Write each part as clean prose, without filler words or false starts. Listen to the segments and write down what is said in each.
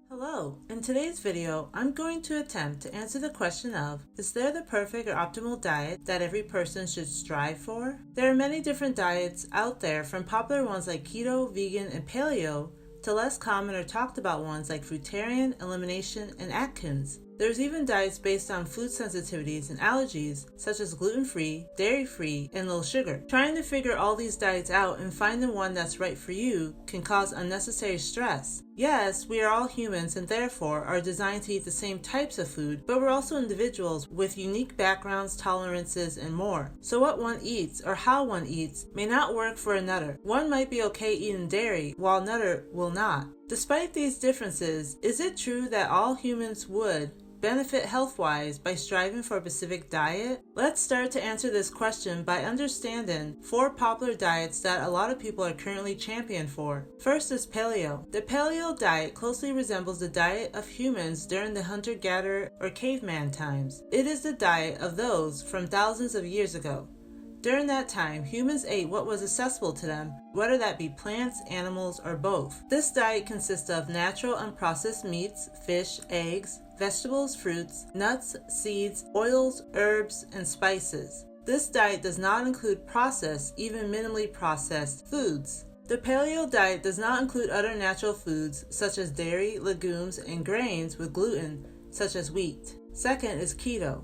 Hello, in today's video, I'm going to attempt to answer the question of, is there the perfect or optimal diet that every person should strive for? There are many different diets out there, from popular ones like keto, vegan, and paleo, to less common or talked about ones like fruitarian, elimination, and Atkins. There's even diets based on food sensitivities and allergies, such as gluten-free, dairy-free, and low sugar. Trying to figure all these diets out and find the one that's right for you can cause unnecessary stress. Yes, we are all humans and therefore are designed to eat the same types of food, but we're also individuals with unique backgrounds, tolerances, and more. So what one eats or how one eats may not work for another. One might be okay eating dairy, while another will not. Despite these differences, is it true that all humans would benefit health-wise by striving for a specific diet? Let's start to answer this question by understanding 4 popular diets that a lot of people are currently championed for. First is paleo. The paleo diet closely resembles the diet of humans during the hunter-gatherer or caveman times. It is the diet of those from thousands of years ago. During that time, humans ate what was accessible to them, whether that be plants, animals, or both. This diet consists of natural unprocessed meats, fish, eggs, vegetables, fruits, nuts, seeds, oils, herbs, and spices. This diet does not include processed, even minimally processed foods. The paleo diet does not include other natural foods such as dairy, legumes, and grains with gluten, such as wheat. Second is keto.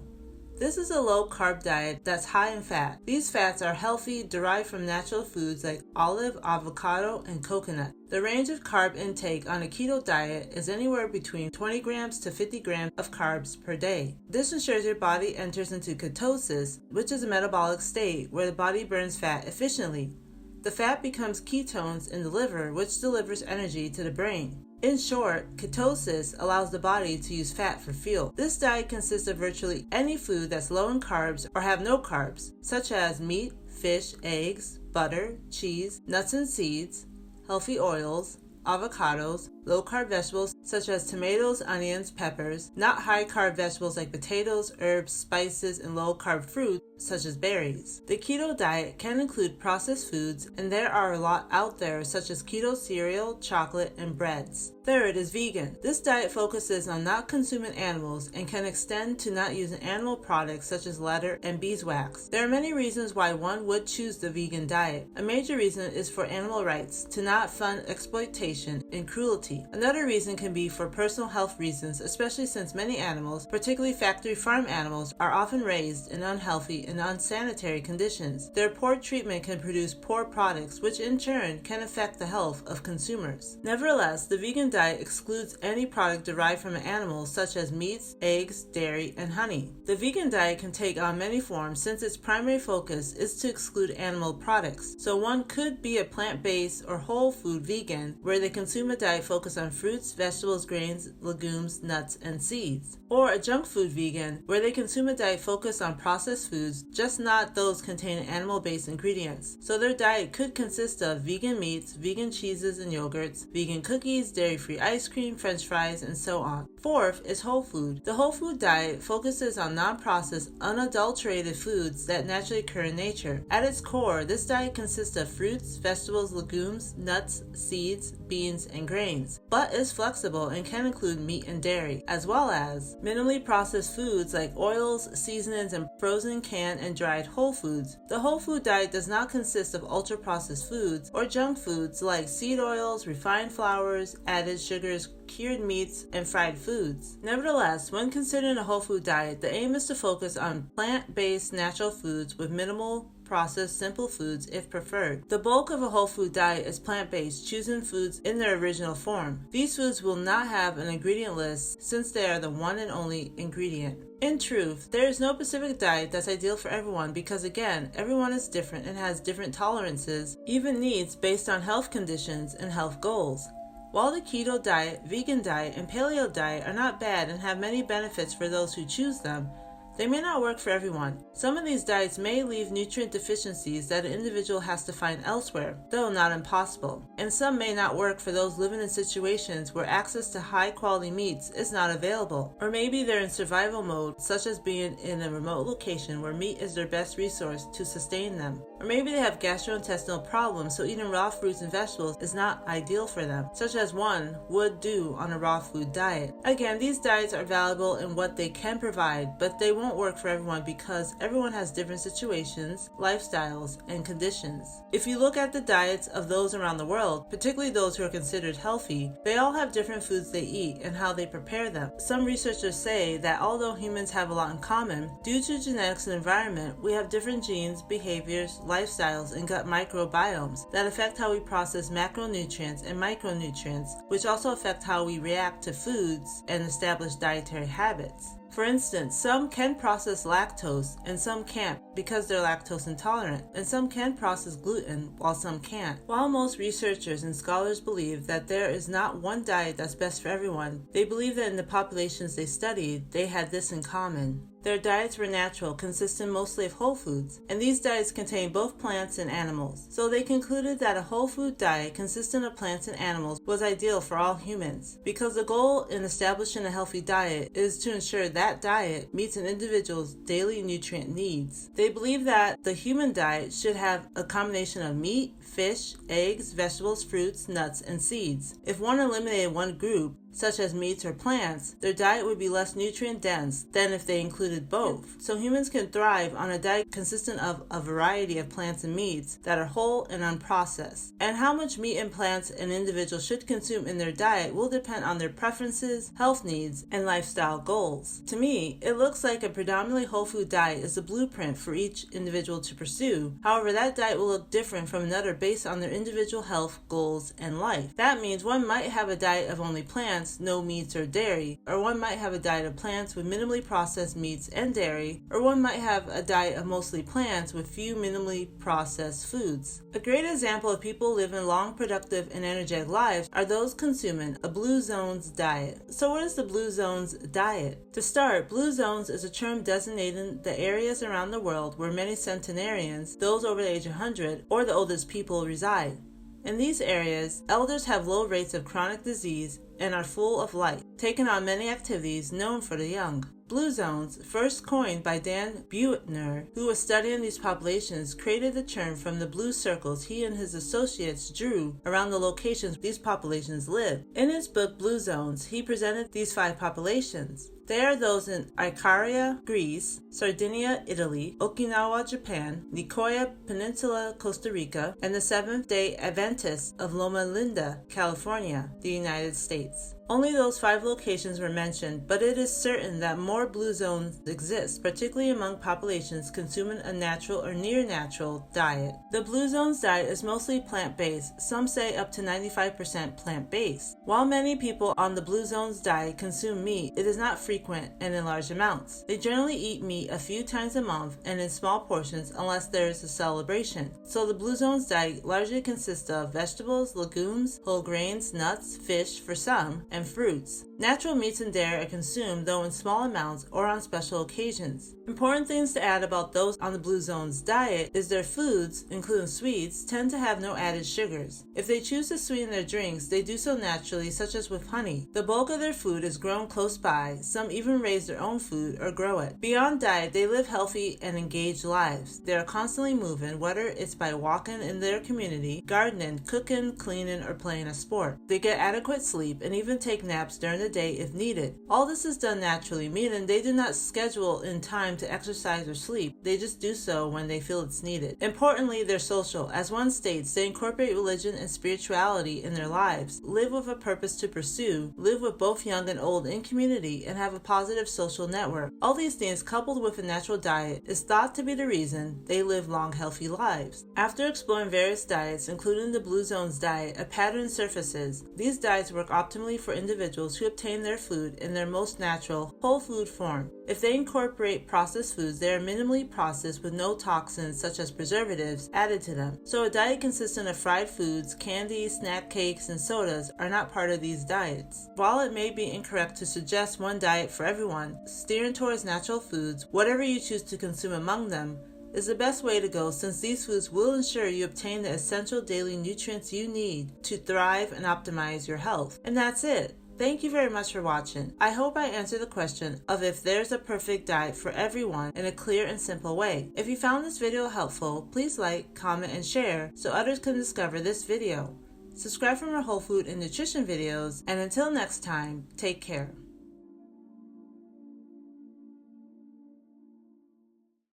This is a low-carb diet that's high in fat. These fats are healthy, derived from natural foods like olive, avocado, and coconut. The range of carb intake on a keto diet is anywhere between 20 grams to 50 grams of carbs per day. This ensures your body enters into ketosis, which is a metabolic state where the body burns fat efficiently. The fat becomes ketones in the liver, which delivers energy to the brain. In short, ketosis allows the body to use fat for fuel. This diet consists of virtually any food that's low in carbs or have no carbs, such as meat, fish, eggs, butter, cheese, nuts and seeds, healthy oils, avocados, low-carb vegetables such as tomatoes, onions, peppers, not high-carb vegetables like potatoes, herbs, spices, and low-carb fruit such as berries. The keto diet can include processed foods, and there are a lot out there such as keto cereal, chocolate, and breads. Third is vegan. This diet focuses on not consuming animals and can extend to not using animal products such as leather and beeswax. There are many reasons why one would choose the vegan diet. A major reason is for animal rights, to not fund exploitation and cruelty. Another reason can be for personal health reasons, especially since many animals, particularly factory farm animals, are often raised in unhealthy and unsanitary conditions. Their poor treatment can produce poor products, which in turn can affect the health of consumers. Nevertheless, the vegan diet excludes any product derived from an animal, such as meats, eggs, dairy, and honey. The vegan diet can take on many forms since its primary focus is to exclude animal products. So one could be a plant-based or whole food vegan, where they consume a diet focused on fruits, vegetables, grains, legumes, nuts, and seeds. Or a junk food vegan, where they consume a diet focused on processed foods, just not those containing animal-based ingredients. So their diet could consist of vegan meats, vegan cheeses and yogurts, vegan cookies, dairy-free ice cream, french fries, and so on. Fourth is whole food. The whole food diet focuses on non-processed, unadulterated foods that naturally occur in nature. At its core, this diet consists of fruits, vegetables, legumes, nuts, seeds, beans, and grains, but is flexible and can include meat and dairy, as well as minimally processed foods like oils, seasonings, and frozen, canned, and dried whole foods. The whole food diet does not consist of ultra-processed foods or junk foods like seed oils, refined flours, added sugars, cured meats, and fried foods. Nevertheless, when considering a whole food diet, the aim is to focus on plant-based natural foods with minimal processed simple foods if preferred. The bulk of a whole food diet is plant-based, choosing foods in their original form. These foods will not have an ingredient list since they are the one and only ingredient. In truth, there is no specific diet that's ideal for everyone because, again, everyone is different and has different tolerances, even needs based on health conditions and health goals. While the keto diet, vegan diet, and paleo diet are not bad and have many benefits for those who choose them, they may not work for everyone. Some of these diets may leave nutrient deficiencies that an individual has to find elsewhere, though not impossible. And some may not work for those living in situations where access to high-quality meats is not available. Or maybe they're in survival mode, such as being in a remote location where meat is their best resource to sustain them. Or maybe they have gastrointestinal problems, so eating raw fruits and vegetables is not ideal for them, such as one would do on a raw food diet. Again, these diets are valuable in what they can provide, but they won't work for everyone because everyone has different situations, lifestyles, and conditions. If you look at the diets of those around the world, particularly those who are considered healthy, they all have different foods they eat and how they prepare them. Some researchers say that although humans have a lot in common, due to genetics and environment, we have different genes, behaviors, lifestyles, and gut microbiomes that affect how we process macronutrients and micronutrients, which also affect how we react to foods and establish dietary habits. For instance, some can process lactose and some can't because they're lactose intolerant, and some can process gluten while some can't. While most researchers and scholars believe that there is not one diet that's best for everyone, they believe that in the populations they studied, they had this in common. Their diets were natural, consisting mostly of whole foods, and these diets contain both plants and animals. So they concluded that a whole food diet consisting of plants and animals was ideal for all humans, because the goal in establishing a healthy diet is to ensure that diet meets an individual's daily nutrient needs. They believe that the human diet should have a combination of meat, fish, eggs, vegetables, fruits, nuts, and seeds. If one eliminated one group, such as meats or plants, their diet would be less nutrient dense than if they included both. So humans can thrive on a diet consistent of a variety of plants and meats that are whole and unprocessed. And how much meat and plants an individual should consume in their diet will depend on their preferences, health needs, and lifestyle goals. To me, it looks like a predominantly whole food diet is the blueprint for each individual to pursue. However, that diet will look different from another based on their individual health, goals, and life. That means one might have a diet of only plants, no meats or dairy, or one might have a diet of plants with minimally processed meats and dairy, or one might have a diet of mostly plants with few minimally processed foods. A great example of people living long, productive, and energetic lives are those consuming a Blue Zones diet. So what is the Blue Zones diet? To start, Blue Zones is a term designating the areas around the world where many centenarians, those over the age of 100, or the oldest people reside. In these areas, elders have low rates of chronic disease and are full of life, taking on many activities known for the young. Blue Zones, first coined by Dan Buettner, who was studying these populations, created the term from the blue circles he and his associates drew around the locations these populations live. In his book Blue Zones, he presented these 5 populations. They are those in Icaria, Greece, Sardinia, Italy, Okinawa, Japan, Nicoya Peninsula, Costa Rica, and the Seventh-day Adventists of Loma Linda, California, the United States. Only those 5 locations were mentioned, but it is certain that more blue zones exist, particularly among populations consuming a natural or near-natural diet. The blue zones diet is mostly plant-based, some say up to 95% plant-based. While many people on the blue zones diet consume meat, it is not frequent and in large amounts. They generally eat meat a few times a month and in small portions unless there is a celebration. So the blue zones diet largely consists of vegetables, legumes, whole grains, nuts, fish for some, and fruits. Natural meats and dairy are consumed, though in small amounts or on special occasions. Important things to add about those on the Blue Zones diet is their foods, including sweets, tend to have no added sugars. If they choose to sweeten their drinks, they do so naturally, such as with honey. The bulk of their food is grown close by. Some even raise their own food or grow it. Beyond diet, they live healthy and engaged lives. They are constantly moving, whether it's by walking in their community, gardening, cooking, cleaning, or playing a sport. They get adequate sleep and even take naps during the day if needed. All this is done naturally, meaning they do not schedule in time to exercise or sleep. They just do so when they feel it's needed. Importantly, they're social. As one states, they incorporate religion and spirituality in their lives, live with a purpose to pursue, live with both young and old in community, and have a positive social network. All these things, coupled with a natural diet, is thought to be the reason they live long, healthy lives. After exploring various diets, including the Blue Zones diet, a pattern surfaces. These diets work optimally for individuals who obtain their food in their most natural, whole food form. If they incorporate processed foods, they are minimally processed with no toxins such as preservatives added to them. So a diet consisting of fried foods, candy, snack cakes, and sodas are not part of these diets. While it may be incorrect to suggest one diet for everyone, steering towards natural foods, whatever you choose to consume among them, is the best way to go, since these foods will ensure you obtain the essential daily nutrients you need to thrive and optimize your health. And that's it. Thank you very much for watching. I hope I answered the question of if there's a perfect diet for everyone in a clear and simple way. If you found this video helpful, please like, comment, and share so others can discover this video. Subscribe for more whole food and nutrition videos, and until next time, take care.